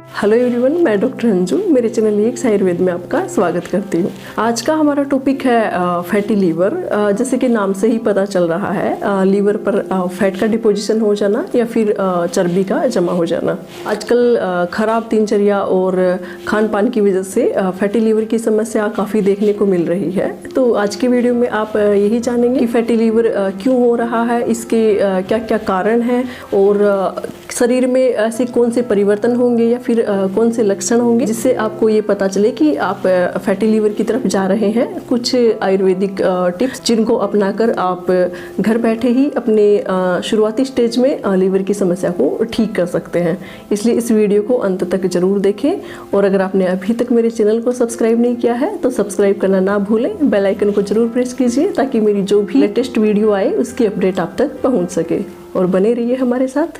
Hello everyone, मैं doctor Anju मेरे channel x Ayurveda में आपका स्वागत करती हूँ। आज का हमारा टॉपिक है फैटी लीवर। जैसे कि नाम से ही पता चल रहा है, लीवर पर फैट का डिपोजिशन हो जाना या फिर चर्बी का जमा हो जाना। आजकल खराब दिनचर्या और खान पान की वजह से फैटी लीवर की समस्या काफ़ी देखने को मिल रही है। तो आज के वीडियो में आप यही जानेंगे कि फैटी लीवर क्यों हो रहा है, इसके क्या क्या कारण हैं और शरीर में ऐसे कौन से परिवर्तन होंगे या फिर कौन से लक्षण होंगे जिससे आपको ये पता चले कि आप फैटी लीवर की तरफ जा रहे हैं। कुछ आयुर्वेदिक टिप्स जिनको अपनाकर आप घर बैठे ही अपने शुरुआती स्टेज में लीवर की समस्या को ठीक कर सकते हैं। इसलिए इस वीडियो को अंत तक जरूर देखें और अगर आपने अभी तक मेरे चैनल को सब्सक्राइब नहीं किया है तो सब्सक्राइब करना ना भूलें। बेल आइकन को जरूर प्रेस कीजिए ताकि मेरी जो भी लेटेस्ट वीडियो आए उसकी अपडेट आप तक पहुँच सके। और बने रहिए हमारे साथ।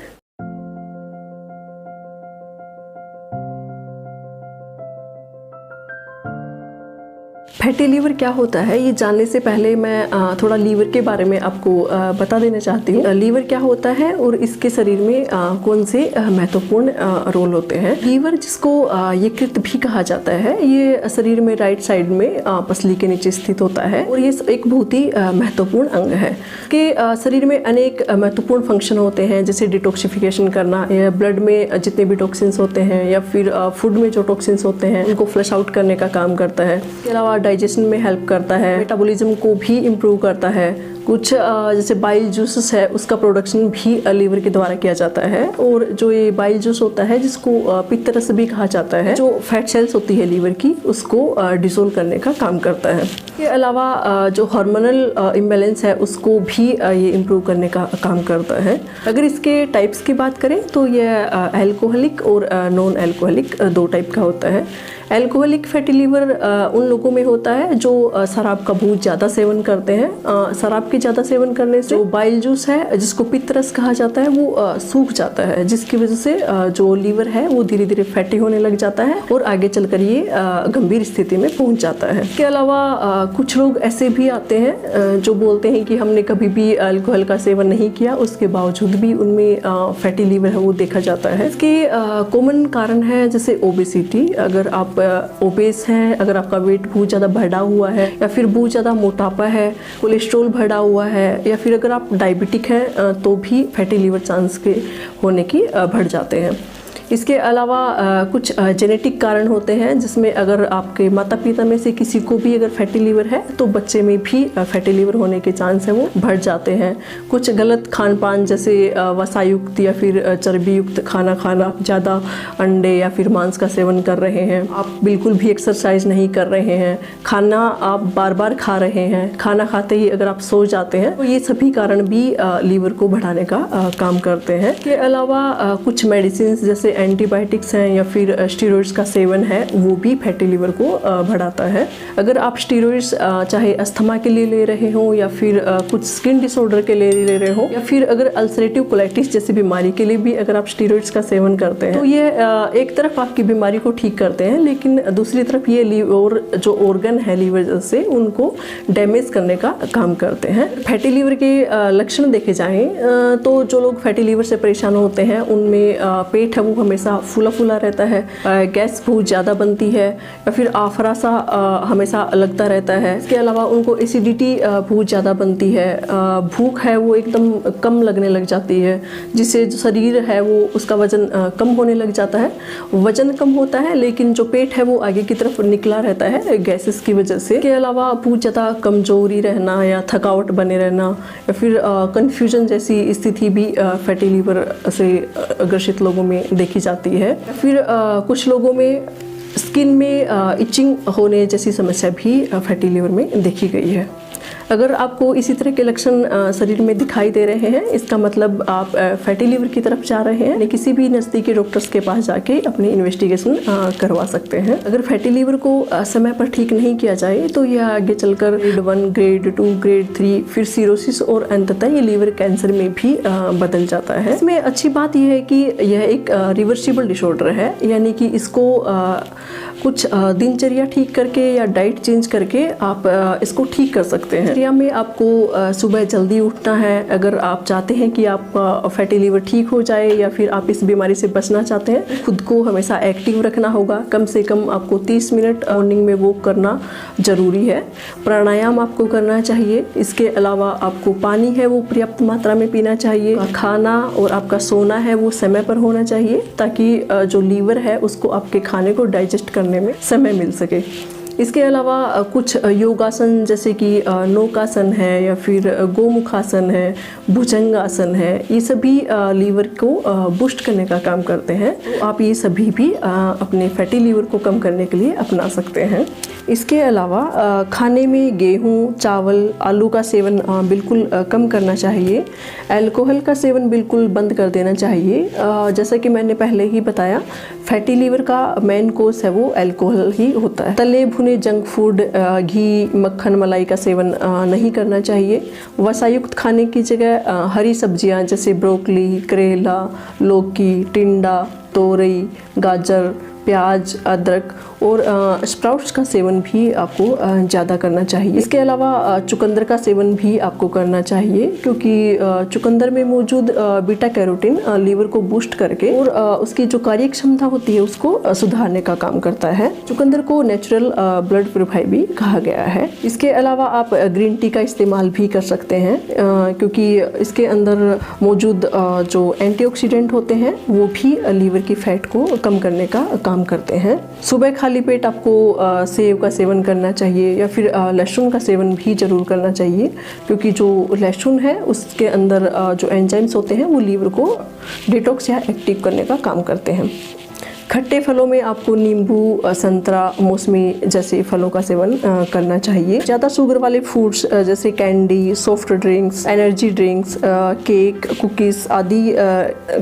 फैटी लीवर क्या होता है, ये जानने से पहले मैं थोड़ा लीवर के बारे में आपको बता देना चाहती हूँ। लीवर क्या होता है और इसके शरीर में कौन से महत्वपूर्ण रोल होते हैं। लीवर, जिसको यकृत भी कहा जाता है, ये शरीर में राइट साइड में पसली के नीचे स्थित होता है और ये एक बहुत ही महत्वपूर्ण अंग है। इसके शरीर में अनेक महत्वपूर्ण फंक्शन होते हैं, जैसे डिटॉक्सिफिकेशन करना, या ब्लड में जितने भी टॉक्सिन्स होते हैं या फिर फूड में जो टॉक्सिन्स होते हैं उनको फ्लश आउट करने का काम करता है। इसके अलावा डाइजेशन में हेल्प करता है, मेटाबॉलिज्म को भी इम्प्रूव करता है। कुछ जैसे बाइल जूसेस है उसका प्रोडक्शन भी लीवर के द्वारा किया जाता है। और जो ये बाइल जूस होता है, जिसको पित्त रस भी कहा जाता है, जो फैट सेल्स होती है लीवर की, उसको डिसोल्व करने का काम करता है। इसके अलावा जो हार्मोनल इम्बैलेंस है उसको भी ये इम्प्रूव करने का काम करता है। अगर इसके टाइप्स की बात करें तो ये एल्कोहलिक और नॉन एल्कोहलिक दो टाइप का होता है। एल्कोहलिक फैटी लीवर उन लोगों में होता है जो शराब का बहुत ज़्यादा सेवन करते हैं। शराब के ज़्यादा सेवन करने से जो बाइल जूस है, जिसको पित्त रस कहा जाता है, वो सूख जाता है, जिसकी वजह से जो लीवर है वो धीरे धीरे फैटी होने लग जाता है और आगे चलकर ये गंभीर स्थिति में पहुंच जाता है। इसके अलावा कुछ लोग ऐसे भी आते हैं जो बोलते हैं कि हमने कभी भी अल्कोहल का सेवन नहीं किया, उसके बावजूद भी उनमें फैटी लीवर है वो देखा जाता है। इसके कॉमन कारण है जैसे ओबेसिटी। अगर आप ओबेस हैं, अगर आपका वेट बहुत ज़्यादा बढ़ा हुआ है या फिर बहुत ज़्यादा मोटापा है, कोलेस्ट्रॉल बढ़ा हुआ है, या फिर अगर आप डायबिटिक हैं तो भी फैटी लीवर चांस के होने की बढ़ जाते हैं। इसके अलावा कुछ जेनेटिक कारण होते हैं, जिसमें अगर आपके माता पिता में से किसी को भी अगर फैटी लीवर है तो बच्चे में भी फैटी लीवर होने के चांस है वो बढ़ जाते हैं। कुछ गलत खान पान, जैसे वसायुक्त या फिर चर्बी युक्त खाना खाना, ज़्यादा अंडे या फिर मांस का सेवन कर रहे हैं, आप बिल्कुल भी एक्सरसाइज नहीं कर रहे हैं, खाना आप बार बार खा रहे हैं, खाना खाते ही अगर आप सो जाते हैं, तो ये सभी कारण भी लीवर को बढ़ाने का काम करते हैं। इसके अलावा कुछ मेडिसिन जैसे एंटीबायोटिक्स हैं या फिर स्टेरॉइड्स का सेवन है, वो भी फैटी लीवर को बढ़ाता है। अगर आप स्टेरॉइड्स चाहे अस्थमा के लिए ले रहे हो या फिर कुछ स्किन डिसऑर्डर के लिए ले रहे हो या फिर अगर अल्सरेटिव कोलाइटिस जैसी बीमारी के लिए भी अगर आप स्टेरॉइड्स का सेवन करते हैं, तो ये एक तरफ आपकी बीमारी को ठीक करते हैं, लेकिन दूसरी तरफ ये लीवर जो ऑर्गन है लीवर से उनको डैमेज करने का काम करते हैं। फैटी लीवर के लक्षण देखे जाएं तो जो लोग फैटी लीवर से परेशान होते हैं उनमें पेट है वो हमेशा फूला फूला रहता है, गैस बहुत ज़्यादा बनती है या फिर आफरा सा हमेशा लगता रहता है। इसके अलावा उनको एसिडिटी बहुत ज़्यादा बनती है, भूख है वो एकदम कम लगने लग जाती है, जिससे जो शरीर है वो उसका वजन कम होने लग जाता है। वजन कम होता है लेकिन जो पेट है वो आगे की तरफ निकला रहता है गैसेस की वजह से। इसके अलावा बहुत ज़्यादा कमजोरी रहना या थकावट बने रहना या फिर कन्फ्यूजन जैसी स्थिति भी फैटी लीवर से ग्रसित लोगों में देखी जाती है। फिर कुछ लोगों में स्किन में इचिंग होने जैसी समस्या भी फैटी लीवर में देखी गई है। अगर आपको इसी तरह के लक्षण शरीर में दिखाई दे रहे हैं, इसका मतलब आप फैटी लीवर की तरफ जा रहे हैं। किसी भी नज़दीकी डॉक्टर्स के पास जाके अपनी इन्वेस्टिगेशन करवा सकते हैं। अगर फैटी लीवर को समय पर ठीक नहीं किया जाए तो यह आगे चलकर ग्रेड 1, ग्रेड 2, ग्रेड 3, फिर सीरोसिस और अंततः ये लीवर कैंसर में भी बदल जाता है। इसमें अच्छी बात यह है कि यह एक रिवर्सिबल डिसऑर्डर है, यानी कि इसको कुछ दिनचर्या ठीक करके या डाइट चेंज करके आप इसको ठीक कर सकते हैं। दिनचर्या में आपको सुबह जल्दी उठना है। अगर आप चाहते हैं कि आपका फैटी लीवर ठीक हो जाए या फिर आप इस बीमारी से बचना चाहते हैं, खुद को हमेशा एक्टिव रखना होगा। कम से कम आपको 30 मिनट मॉर्निंग में वॉक करना ज़रूरी है। प्राणायाम आपको करना चाहिए। इसके अलावा आपको पानी है वो पर्याप्त मात्रा में पीना चाहिए। खाना और आपका सोना है वो समय पर होना चाहिए, ताकि जो लीवर है उसको आपके खाने को डाइजेस्ट करने में समय मिल सके। इसके अलावा कुछ योगासन जैसे कि नौकासन है या फिर गोमुखासन है, भुजंगासन है, ये सभी लीवर को बूस्ट करने का काम करते हैं। तो आप ये सभी भी अपने फैटी लीवर को कम करने के लिए अपना सकते हैं। इसके अलावा खाने में गेहूं, चावल, आलू का सेवन बिल्कुल कम करना चाहिए। अल्कोहल का सेवन बिल्कुल बंद कर देना चाहिए। जैसा कि मैंने पहले ही बताया, फैटी लीवर का मेन कोर्स है वो अल्कोहल ही होता है। तले भुने जंक फूड, घी, मक्खन, मलाई का सेवन नहीं करना चाहिए। वसायुक्त खाने की जगह हरी सब्जियां जैसे ब्रोकली, करेला, लौकी, टिंडा, तोरई, गाजर, प्याज, अदरक और स्प्राउट्स का सेवन भी आपको ज़्यादा करना चाहिए। इसके अलावा चुकंदर का सेवन भी आपको करना चाहिए, क्योंकि चुकंदर में मौजूद बीटा कैरोटीन लीवर को बूस्ट करके और उसकी जो कार्य क्षमता होती है उसको सुधारने का काम करता है। चुकंदर को नेचुरल ब्लड प्यूरिफायर भी कहा गया है। इसके अलावा आप ग्रीन टी का इस्तेमाल भी कर सकते हैं, क्योंकि इसके अंदर मौजूद जो एंटीऑक्सीडेंट होते हैं वो भी लीवर की फैट को कम करने का काम करते हैं। सुबह खाली पेट आपको सेब का सेवन करना चाहिए या फिर लहसुन का सेवन भी जरूर करना चाहिए, क्योंकि जो लहसुन है उसके अंदर जो एंजाइम्स होते हैं वो लीवर को डिटॉक्स या एक्टिव करने का काम करते हैं। खट्टे फलों में आपको नींबू, संतरा, मौसमी जैसे फलों का सेवन करना चाहिए। ज़्यादा शुगर वाले फूड्स जैसे candy, soft drinks, energy drinks, cake, cookies आदि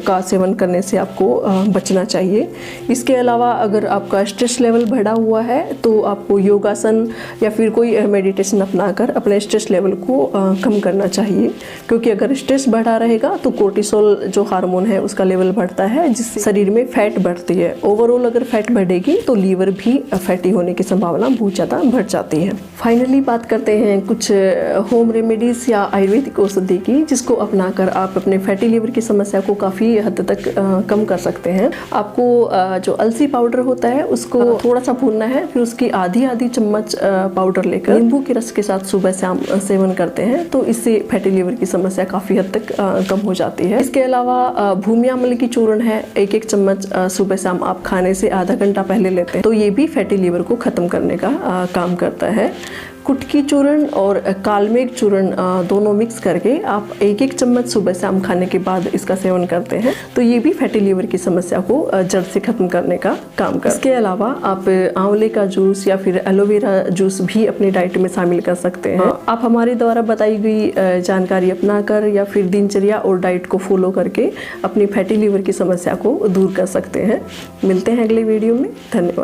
का सेवन करने से आपको बचना चाहिए। इसके अलावा अगर आपका स्ट्रेस लेवल बढ़ा हुआ है तो आपको योगासन या फिर कोई मेडिटेशन अपनाकर अपने स्ट्रेस लेवल को कम करना चाहिए, क्योंकि अगर स्ट्रेस बढ़ा रहेगा तो कोर्टिसोल जो हार्मोन है उसका लेवल बढ़ता है, जिससे शरीर में फैट बढ़ती है। ओवरऑल अगर फैट बढ़ेगी तो लीवर भी फैटी होने की संभावना बहुत ज़्यादा बढ़ जाती है। फाइनली बात करते हैं कुछ होम रेमेडीज या आयुर्वेदिक औषधि की, जिसको अपनाकर आप अपने फैटी लीवर की समस्या को काफ़ी हद तक कम कर सकते हैं। आपको जो अलसी पाउडर होता है उसको थोड़ा सा भूनना है, फिर उसकी आधी चम्मच पाउडर लेकर नींबू के रस के साथ सुबह शाम सेवन करते हैं तो इससे फैटी लीवर की समस्या काफ़ी हद तक कम हो जाती है। इसके अलावा भूमि अम्ल की चूर्ण है, 1-1 चम्मच सुबह शाम आप खाने से आधा घंटा पहले लेते हैं तो ये भी फैटी लीवर को ख़त्म करने का काम करता है। कुटकी चूर्ण और कालमेघ चूर्ण दोनों मिक्स करके आप 1-1 चम्मच सुबह शाम खाने के बाद इसका सेवन करते हैं तो ये भी फैटी लीवर की समस्या को जड़ से खत्म करने का काम करता है। इसके अलावा आप आंवले का जूस या फिर एलोवेरा जूस भी अपनी डाइट में शामिल कर सकते हैं। आप हमारे द्वारा बताई गई जानकारी अपनाकर या फिर दिनचर्या और डाइट को फॉलो करके अपनी फैटी लीवर की समस्या को दूर कर सकते हैं। मिलते हैं अगले वीडियो में। धन्यवाद।